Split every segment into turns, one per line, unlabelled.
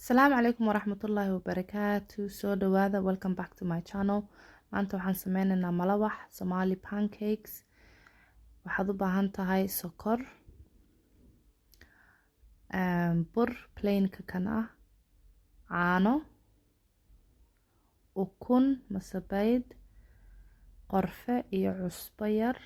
Asalaamu calaykum waraxmatullaahi wabarakaatu. Soo dhawaada, welcome back to my channel. Maanta waxaan sameynaynaa malawax Somali pancakes. Waxaad u baahan tahay sokor, bur plain-ka kan ah, caano, ukun masabayd, qorfe iyo cusbo yar,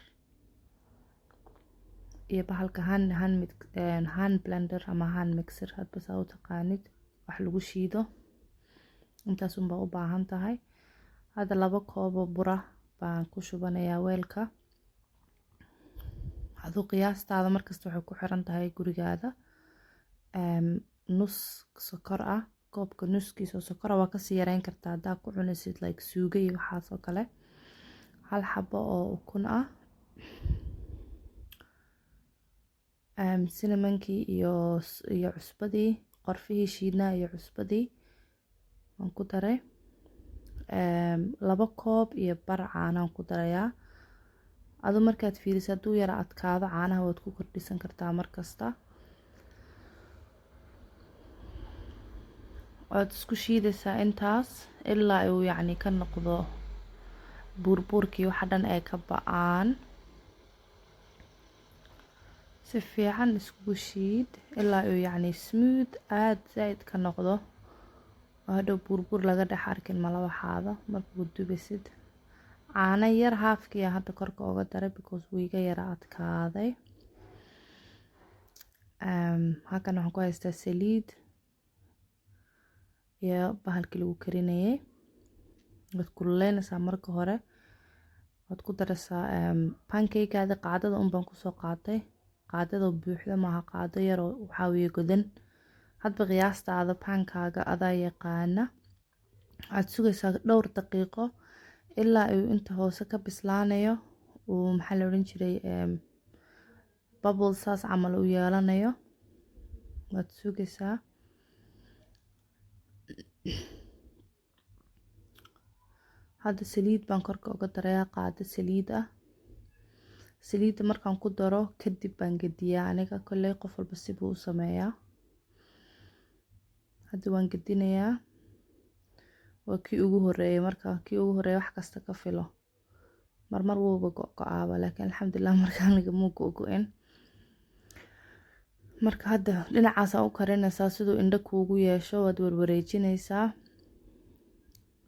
iyo bahalka hand blender ama hand mixer hadba saa u taqaanid, wax lagu shiido. Intaas unbaa u baahan tahay. Hadda 2 koob oo bura baan ku shubanayaa weelka. Aduu qiyaastaada markasta waxay ku xiran tahay gurigaada. Nus sokor ah, koobka nuskiisa sokor ah waa kasii yareyn kartaa haddaa ku cunaysid like suugo iyo waxaas oo kale. 1 xabo oo ukun ah, cinnamonkii iyo cusbadii, qorfihii shiidnaa iyo cusbadii waan ku daray. 2 koob iyo bar caanaan ku darayaa. Aduu markaad fiiriso hadduu yara adkaado caanaha waad ku kordhisan kartaa markasta. waad isku shiidaysaa intaas ilaa uu yacni ka noqdo burburkii waxa dhan ay ka ba'aan. si fiican isku shiid ilaa uu yacni smooth aad zaid ka noqdo. hadhow burbur laga dhex arkin malawaxaada markuu dubisid. caano yar halfkii hadda korka uga daray because wuu iga yara adkaaday. halkan waxaan ku haystaa saliid iyo bahalkii lagu karinayay. waad kululeynaysaa marka hore, waad ku daraysaa pancake-gaada. qaadada baan kusoo qaatay, qaadada buuxda maaha, qaado yar oo waxaa weeye godan. hadba qiyaastaada pankaaga adaa yaqaana. waxaad sugaysaa dhowr daqiiqo ilaa uu inta hoose ka bislaanayo, uu maxaa la odhan jiray bubble saas camal u yeelanayo. waad sugaysaa. hadda saliid baan korka uga darayaa, qaado saliid ah. saliidda markaan ku daro kadib baan gediyaa aniga, kolley qof walba sibuu u sameeyaa. hadda waan gedinayaa. waa kii ugu horeeyay, marka kii ugu horeeyay wax kasta ka filo. marmar wuuba go'go'aaba laakiin alxamdulilah markaan aniga muu go'go'in. marka hadda dhinacaasaan u karinaysaa siduu indho kuugu yeesho. waad warwareejinaysaa.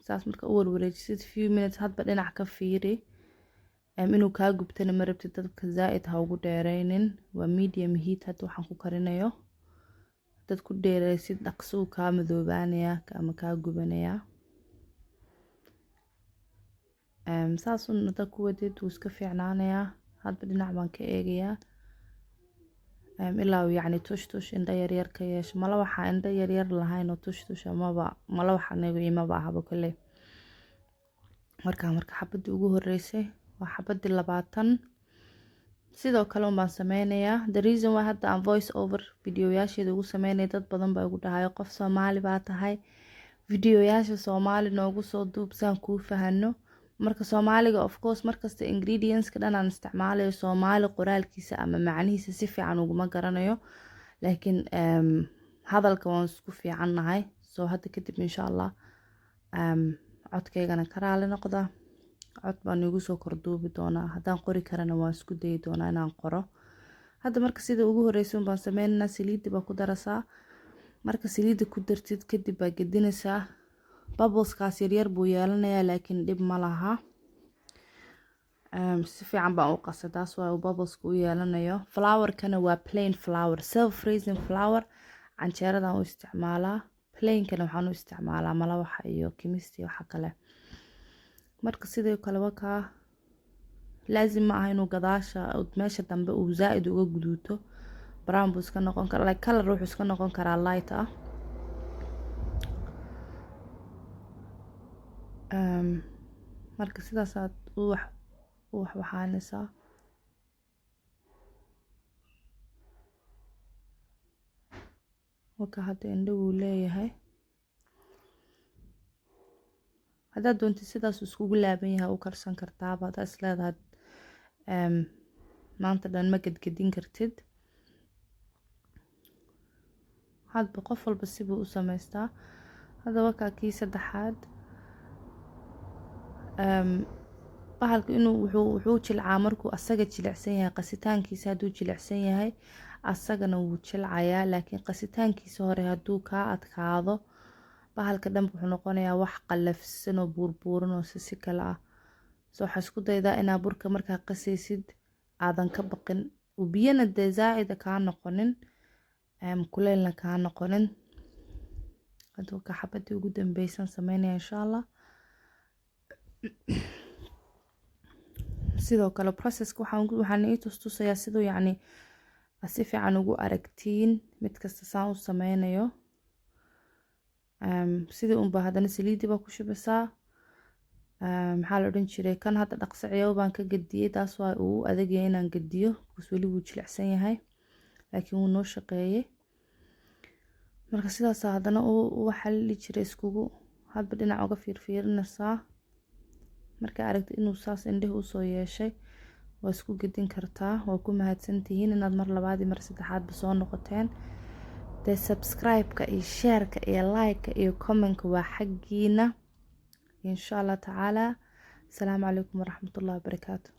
saas marka u warwareejisid few minutes hadba dhinac ka fiiri. inuu kaa gubtana ma rabtid, dadka zaa'id ha ugu dheeraynin. waa medium heat hadda waxaan ku karinayo. dad ku dheeraysid dhaqso uu kaa madoobaanayaa ama kaa gubanayaa. saasun hadda ku wadid wuu iska fiicnaanayaa. hadba dhinac baan ka eegayaa ilaa uu yacni tush indho yaryar ka yeesho. malawaxa indho yaryar lahayn oo tush amaba malawax anigu imaba ahaba kolley. marka xabadii ugu horeysay waa xabadii 20. sidoo kale baan sameynayaa. the reason why hadda aan voice over videoyaasheeda ugu sameynay, dad badan baa igu dhahayo qof Soomaali baa tahay, videoyaasha Soomaali noogu soo duub saan kuu fahano. marka Soomaaliga of course markasta ingredients-ka dhan aan isticmaalayo Soomaali qoraalkiisa ama macnihiisa si fiican uguma garanayo, laakiin hadalka waan isku fiicannahay. soo hadda kadib insha Allah codkaygana ka raali noqda. cod baan igu soo korduubi doonaa. haddaan qori karana waan isku dayi doonaa inaan qoro. hadda marka sida ugu horeysa baan sameynaynaa. saliidda baa ku darasaa. marka saliidda ku dartid kadib baa gedinaysaa. bubbleskaas yaryar buu yeelanayaa laakiin dhib ma laha. si fiican baan u qasay, taas waa uu bubbleska u yeelanayo. flour-kana waa plain flour, self raising flour. canjeeradan u isticmaalaa. plain-kana waxaan u isticmaalaa malawaxa iyo kimista iyo waxa kale. marka sidoo kale wakaa laazim ma aha inuu gadaasha meesha dambe uu zaa'id uga guduuto. brown buu iska noqon karaa, like color wuxuu iska noqon karaa light ah. marka sidaasaad u waxaanaysaa. waka hadda indho wuu leeyahay. haddaad doontid sidaas iskugu laaban yahay u karsan kartaaba. haddaad is leedahay maanta dhan ma gedgedin kartid. hadba qof walba sibuu u samaystaa. Hadda waa kaa kii saddexaad. bahalka inuu wuxuu jilcaa markuu asaga jilicsan yahay. Qasitaankiisa hadduu jilicsan yahay asagana wuu jilcayaa, laakiin qasitaankiisa hore hadduu kaa adkaado bahalka dhan wuxuu noqonayaa wax qallafsan oo buurbuuran oo si kale ah. waxaa isku daydaa inaa burka markaa qasaysid aadan ka baqin, oo biyana dee zaa'ida kaa noqonin, kuleylna kaa noqonin. hadda ka xabadii ugu dambeysan sameynaya insha Allah. sidoo kale processka waxaan ii tusayaa sidoo yacni si fiican ugu aragtiin mid kasta saan u sameynayo. sidii unba haddana saliidii baa ku shubaysaa. maxaa la odhan jiray kan hadda dhaqso ciyaw baan ka gadiyey, taas waa uu adagyahay inaan gadiyo because weli wuu jilicsan yahay, laakiin wuu noo shaqeeyey. marka sidaas haddana waxa la dhihi jiray iskugu hadba dhinac uga fiirfiirinaysaa. marka aragti inuu saas indhihi usoo yeeshay waa isku gedin kartaa. waa ku mahadsantihiin inaad mar labaad iyo mar saddexaadba soo noqoteen. dee subscribe-ka iyo share-ka iyo like-ka iyo comment-ka waa xaggiina insha Allah tacaala. asalaamu calaykum waraxmatullahi wabarakaatu.